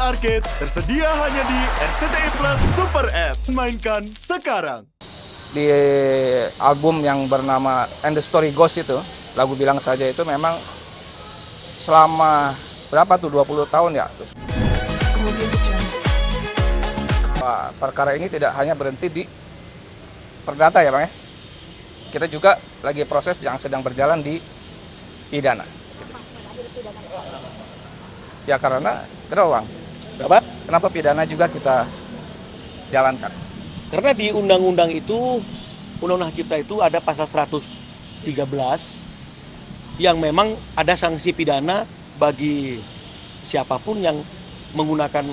Arcade tersedia hanya di RCTI Plus Super App. Mainkan sekarang. Di album yang bernama And the Story Goes itu, lagu Bilang Saja itu memang selama berapa tuh, 20 tahun ya. Perkara ini tidak hanya berhenti di perdata ya Bang ya. Kita juga lagi proses yang sedang berjalan di pidana. Ya karena teruang. Kenapa pidana juga kita jalankan? Karena di undang-undang itu, Undang-Undang Cipta itu ada pasal 113 yang memang ada sanksi pidana bagi siapapun yang menggunakan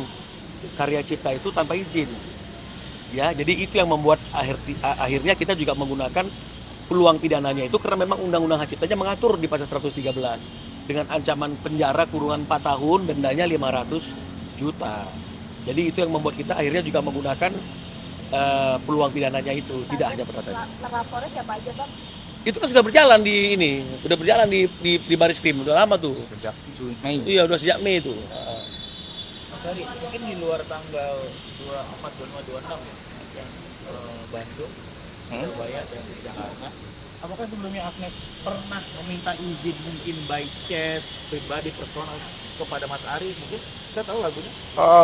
karya cipta itu tanpa izin. Ya, jadi itu yang membuat akhirnya kita juga menggunakan peluang pidananya itu karena memang Undang-Undang Hak Ciptanya mengatur di pasal 113 dengan ancaman penjara kurungan 4 tahun, dendanya 500 juta. Jadi itu yang membuat kita akhirnya juga menggunakan peluang pidananya itu, tidak hanya perdatanya. Terlapornya siapa aja Bang? Itu kan sudah berjalan di Baris Krim, udah lama tuh. Sejak Mei. Iya, udah sejak Mei itu. Sorry, mungkin di luar tanggal 24, 25, 26 ya, yang Bandung, Surabaya, dan Jakarta. Apakah sebelumnya Agnes pernah meminta izin mungkin by chat, pribadi, personal kepada Mas Ari? Mungkin kita tahu lagunya?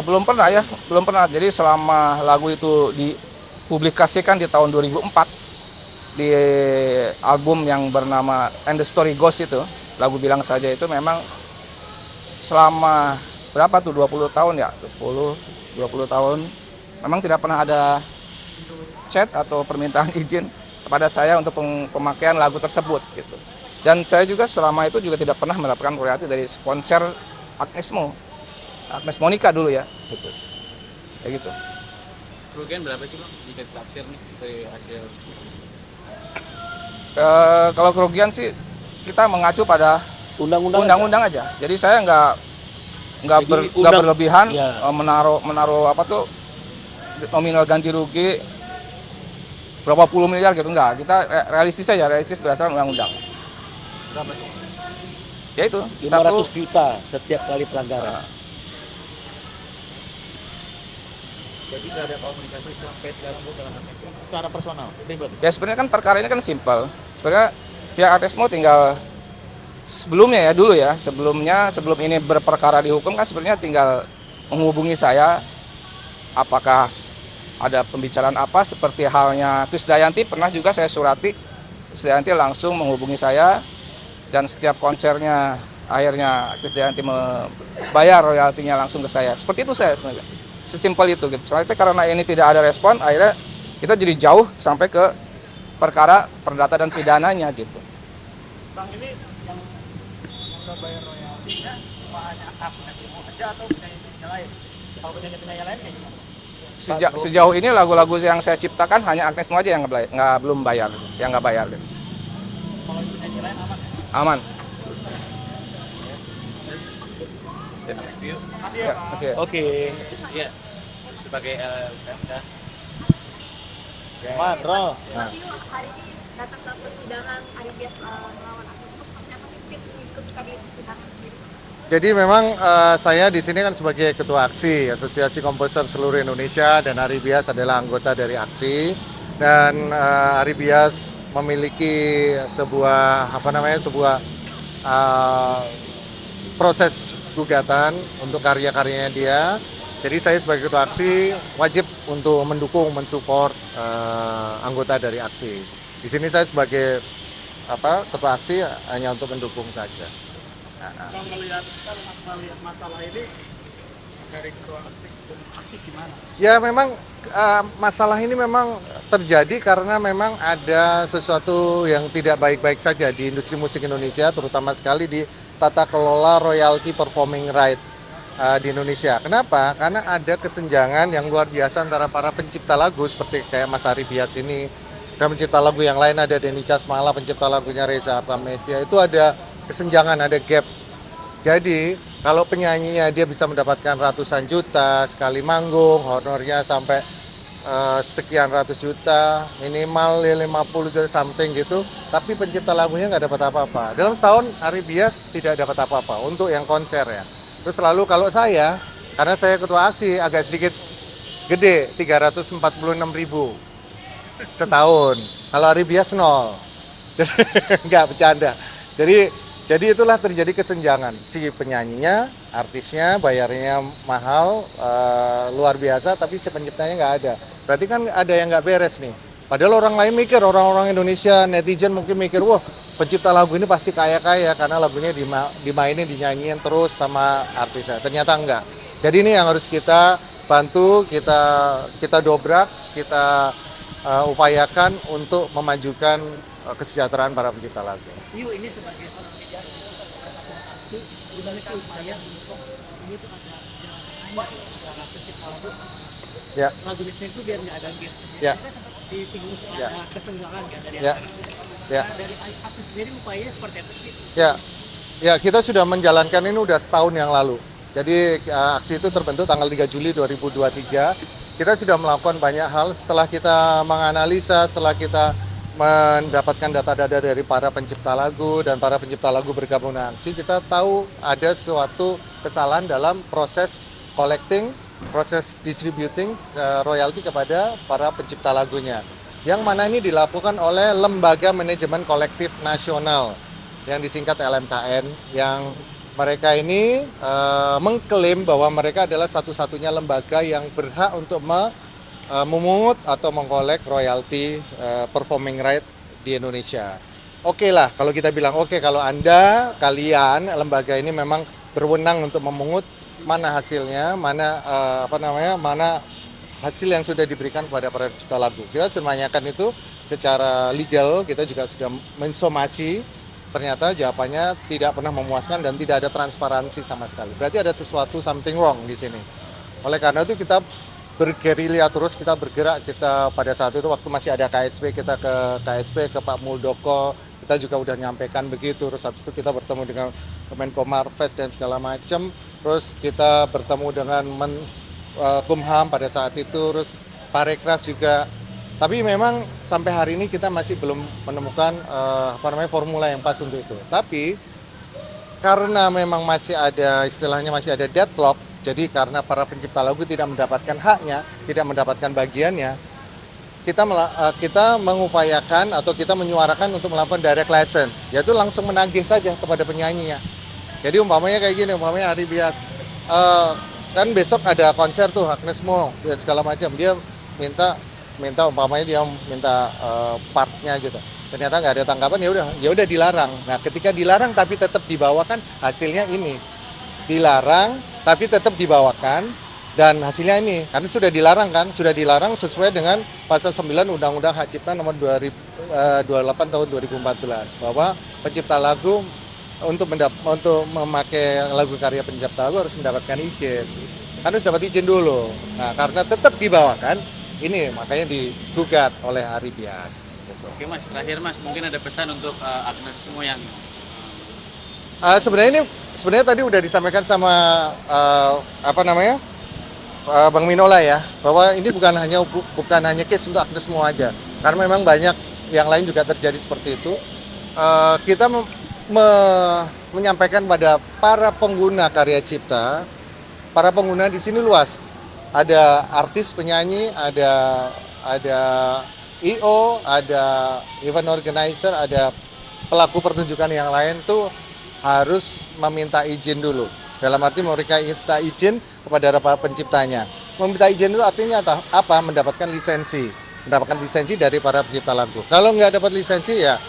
Belum pernah ya, belum pernah. Jadi selama lagu itu dipublikasikan di tahun 2004 di album yang bernama And the Story Goes itu, lagu Bilang Saja itu memang selama berapa tuh, 20 tahun ya, 20 tahun memang tidak pernah ada chat atau permintaan izin kepada saya untuk pemakaian lagu tersebut gitu. Dan saya juga selama itu juga tidak pernah mendapatkan royalti dari konser Agnes Monica dulu ya gitu. Kayak gitu. Kerugian berapa sih Bang jika ditaksir nih dari hasil? Kalau kerugian sih kita mengacu pada undang-undang aja. Jadi saya nggak berlebihan ya. menaruh apa tuh nominal ganti rugi berapa puluh miliar gitu, enggak. Kita realistis berdasarkan undang-undang. Berapa sih? Ya itu 500 juta setiap kali pelanggaran. Jadi nggak ada komunikasi sampai sekarang Bu dengan Agnes secara personal, pribadi? Ya sebenarnya kan perkara ini kan simpel. Sebenarnya pihak Agnesmo tinggal sebelumnya ya dulu ya, sebelum ini berperkara di hukum kan sebenarnya tinggal menghubungi saya, apakah ada pembicaraan apa, seperti halnya Krisdayanti pernah juga saya surati, Krisdayanti langsung menghubungi saya dan setiap konsernya akhirnya Krisdayanti membayar royaltinya langsung ke saya. Seperti itu saya sebenarnya, sesimpel itu gitu. Soalnya karena ini tidak ada respon, akhirnya kita jadi jauh sampai ke perkara perdata dan pidananya gitu. Bang, ini yang udah bayar royaltinya cuma hanya Agnes aja atau penyanyi-penyanyi lain? Kalau penyanyi-penyanyi lain kayak gimana? Sejauh ini lagu-lagu yang saya ciptakan hanya Agnes Mo aja yang belum bayar, yang nggak bayar. Kalau penyanyi lain aman? Aman. Makasih ya Ya, Pak. masih ya. Oke. Iya, sebagai LLMK. Mandro. Nah. Hari ini datang ke persidangan Ari Bias melawan Agnes Mo, seperti apa sih Pit ketika di persidangan sendiri? Jadi memang saya di sini kan sebagai ketua aksi Asosiasi Komposer Seluruh Indonesia, dan Ari Bias adalah anggota dari aksi. Dan Ari Bias memiliki sebuah proses gugatan untuk karya-karyanya dia. Jadi saya sebagai ketua aksi wajib untuk mendukung, mensupport anggota dari aksi. Di sini saya sebagai ketua aksi hanya untuk mendukung saja. Kalau melihat masalah ini dari ketua aksi gimana? Ya memang masalah ini memang terjadi karena memang ada sesuatu yang tidak baik-baik saja di industri musik Indonesia, terutama sekali di tata kelola royalty performing right di Indonesia. Kenapa? Karena ada kesenjangan yang luar biasa antara para pencipta lagu seperti kayak Mas Ari Bias ini, dan pencipta lagu yang lain ada Denny Casmala, pencipta lagunya Reza Artamevia, itu ada kesenjangan, ada gap. Jadi kalau penyanyinya dia bisa mendapatkan ratusan juta sekali manggung, honornya sampai sekian ratus juta, minimal 50 juta something gitu, tapi pencipta lagunya nggak dapat apa-apa. Dalam setahun Ari Bias tidak dapat apa-apa untuk yang konser ya. Terus lalu kalau saya Karena saya ketua aksi agak sedikit gede, 346.000 setahun. Kalau Ari Bias 0. Nggak bercanda. Jadi itulah terjadi kesenjangan. Si penyanyinya, artisnya, bayarnya mahal, luar biasa, tapi si penciptanya nggak ada. Berarti kan ada yang nggak beres nih. Padahal orang lain mikir, orang-orang Indonesia, netizen mungkin mikir, wah pencipta lagu ini pasti kaya-kaya karena lagunya dimainin, dinyanyiin terus sama artisnya. Ternyata enggak. Jadi ini yang harus kita bantu, kita dobrak, kita upayakan untuk memajukan kesejahteraan para pencipta lagu. Yuk, ini sebagai seorang media aksi, gimana sih upaya untuk ini tuh ada jalan tanya pencipta lagu Ya, lagu itu biar nggak ada gitu. ya, Kita sempat disinggung Ya. ada kesenjangan kan dari Ya. antara. ya, Nah, dari aksi sendiri upayanya seperti apa sih? ya. Ya, kita sudah menjalankan ini udah setahun yang lalu. Jadi aksi itu terbentuk tanggal 3 Juli 2023. Kita sudah melakukan banyak hal setelah kita menganalisa, setelah kita mendapatkan data-data dari para pencipta lagu dan para pencipta lagu bergabung dengan aksi, kita tahu ada suatu kesalahan dalam proses collecting, proses distributing royalti kepada para pencipta lagunya. Yang mana ini dilakukan oleh Lembaga Manajemen Kolektif Nasional yang disingkat LMKN, yang mereka ini mengklaim bahwa mereka adalah satu-satunya lembaga yang berhak untuk memungut atau mengkolek royalti performing right di Indonesia. Oke lah, kalau kita bilang oke, kalau kalian lembaga ini memang berwenang untuk memungut, mana hasilnya, mana mana hasil yang sudah diberikan kepada para pencipta lagu. Kita sudah menanyakan itu secara legal, kita juga sudah mensomasi. Ternyata jawabannya tidak pernah memuaskan dan tidak ada transparansi sama sekali. Berarti ada sesuatu something wrong di sini. Oleh karena itu kita bergerilya terus, kita bergerak, kita pada saat itu waktu masih ada KSP, kita ke KSP, ke Pak Muldoko, kita juga udah nyampaikan begitu. Terus habis itu kita bertemu dengan Kemenko Marves dan segala macam. Terus kita bertemu dengan Kumham pada saat itu, terus Parekraf juga. Tapi memang sampai hari ini kita masih belum menemukan formula yang pas untuk itu. Tapi karena memang masih ada istilahnya masih ada deadlock, jadi karena para pencipta lagu tidak mendapatkan haknya, tidak mendapatkan bagiannya, kita mengupayakan atau kita menyuarakan untuk melakukan direct license, yaitu langsung menagih saja kepada penyanyinya. Jadi umpamanya kayak gini, umpamanya Ari Bias, kan besok ada konser tuh Agnes Mo dan segala macam, dia minta umpamanya dia minta partnya gitu, ternyata nggak ada tanggapan, ya udah dilarang. Nah ketika dilarang tapi tetap dibawakan, hasilnya ini dilarang tapi tetap dibawakan dan hasilnya ini, karena sudah dilarang kan, sudah dilarang sesuai dengan pasal 9 Undang-Undang Hak Cipta nomor 28 tahun 2014 bahwa pencipta lagu untuk memakai lagu karya pencipta lagu harus mendapatkan izin, harus dapat izin dulu. Nah karena tetap dibawakan, ini makanya digugat oleh Ari Bias. Gitu. Oke Mas, terakhir Mas, mungkin ada pesan untuk Agnes Mo yang Sebenarnya tadi udah disampaikan sama Bang Minola ya, bahwa ini bukan hanya case untuk Agnes Mo aja, karena memang banyak yang lain juga terjadi seperti itu. Kita menyampaikan pada para pengguna karya cipta, para pengguna di sini luas. Ada artis, penyanyi, ada IO, ada event organizer, ada pelaku pertunjukan yang lain tuh harus meminta izin dulu. Dalam arti mereka minta izin kepada para penciptanya. Meminta izin itu artinya apa? Mendapatkan lisensi. Mendapatkan lisensi dari para pencipta lagu. Kalau nggak dapat lisensi ya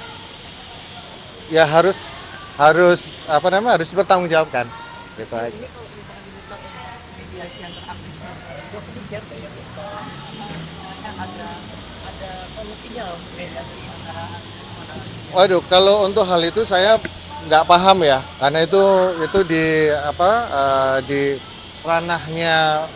harus bertanggung jawabkan. Gitu aja. ini kalau misalkan diminta mediasi antar Agnes Mo bos ini siapa ya? Ada solusinya mediasi antara Agnes Mo dan Waduh, kalau untuk hal itu saya nggak paham ya, karena itu di ranahnya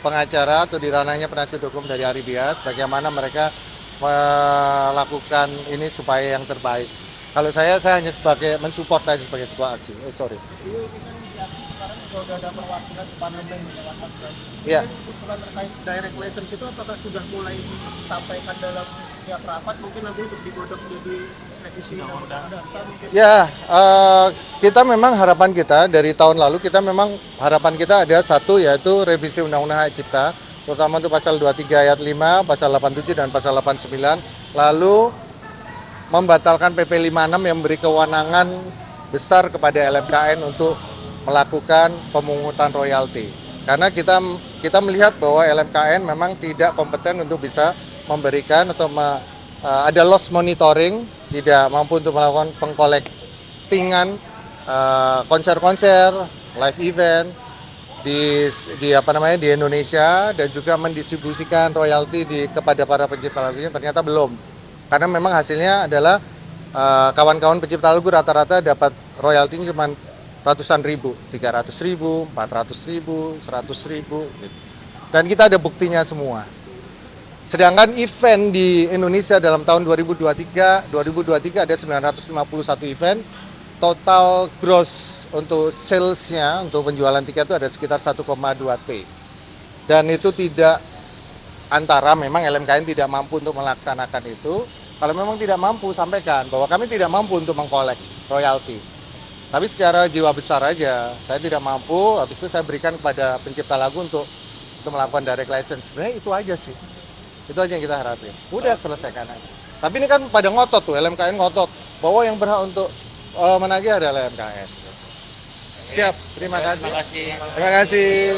pengacara atau di ranahnya penasihat hukum dari Ari Bias, bagaimana mereka melakukan ini supaya yang terbaik. Kalau saya hanya sebagai mensupport aja sebagai ketua aksi. Sorry. Ini kan diakui sekarang sudah ada perwakilan parlemen Dewan Mas dan Iya. usulan terkait direct license itu apakah sudah mulai disampaikan dalam pihak rapat mungkin nanti untuk digodok jadi revisi undang-undang dasar mungkin. Ya, kita memang harapan kita dari tahun lalu kita memang harapan kita ada satu yaitu revisi Undang-Undang Hak Cipta, terutama untuk pasal 23 ayat 5, pasal 87 dan pasal 89, lalu membatalkan PP 56 yang memberi kewenangan besar kepada LMKN untuk melakukan pemungutan royalti. Karena kita melihat bahwa LMKN memang tidak kompeten untuk bisa memberikan atau ada loss monitoring, tidak mampu untuk melakukan pengkolektingan konser-konser, live event di di Indonesia dan juga mendistribusikan royalti kepada para pencipta lagunya ternyata belum. Karena memang hasilnya adalah kawan-kawan pencipta lagu rata-rata dapat royaltinya cuma ratusan ribu, 300 ribu, 400 ribu, 100 ribu. Dan kita ada buktinya semua. Sedangkan event di Indonesia dalam tahun 2023 ada 951 event, total gross untuk sales-nya, untuk penjualan tiket itu ada sekitar 1,2 T. Dan itu tidak antara memang LMKN tidak mampu untuk melaksanakan itu. Kalau memang tidak mampu, sampaikan bahwa kami tidak mampu untuk mengkolek royalti. Tapi secara jiwa besar aja, saya tidak mampu, habis itu saya berikan kepada pencipta lagu untuk melakukan direct license. Sebenarnya itu aja sih. Itu aja yang kita harapin. Udah selesaikan aja. Tapi ini kan pada ngotot tuh, LMKN ngotot. Bahwa yang berhak untuk menagih adalah LMKN. Siap, terima kasih. Terima kasih.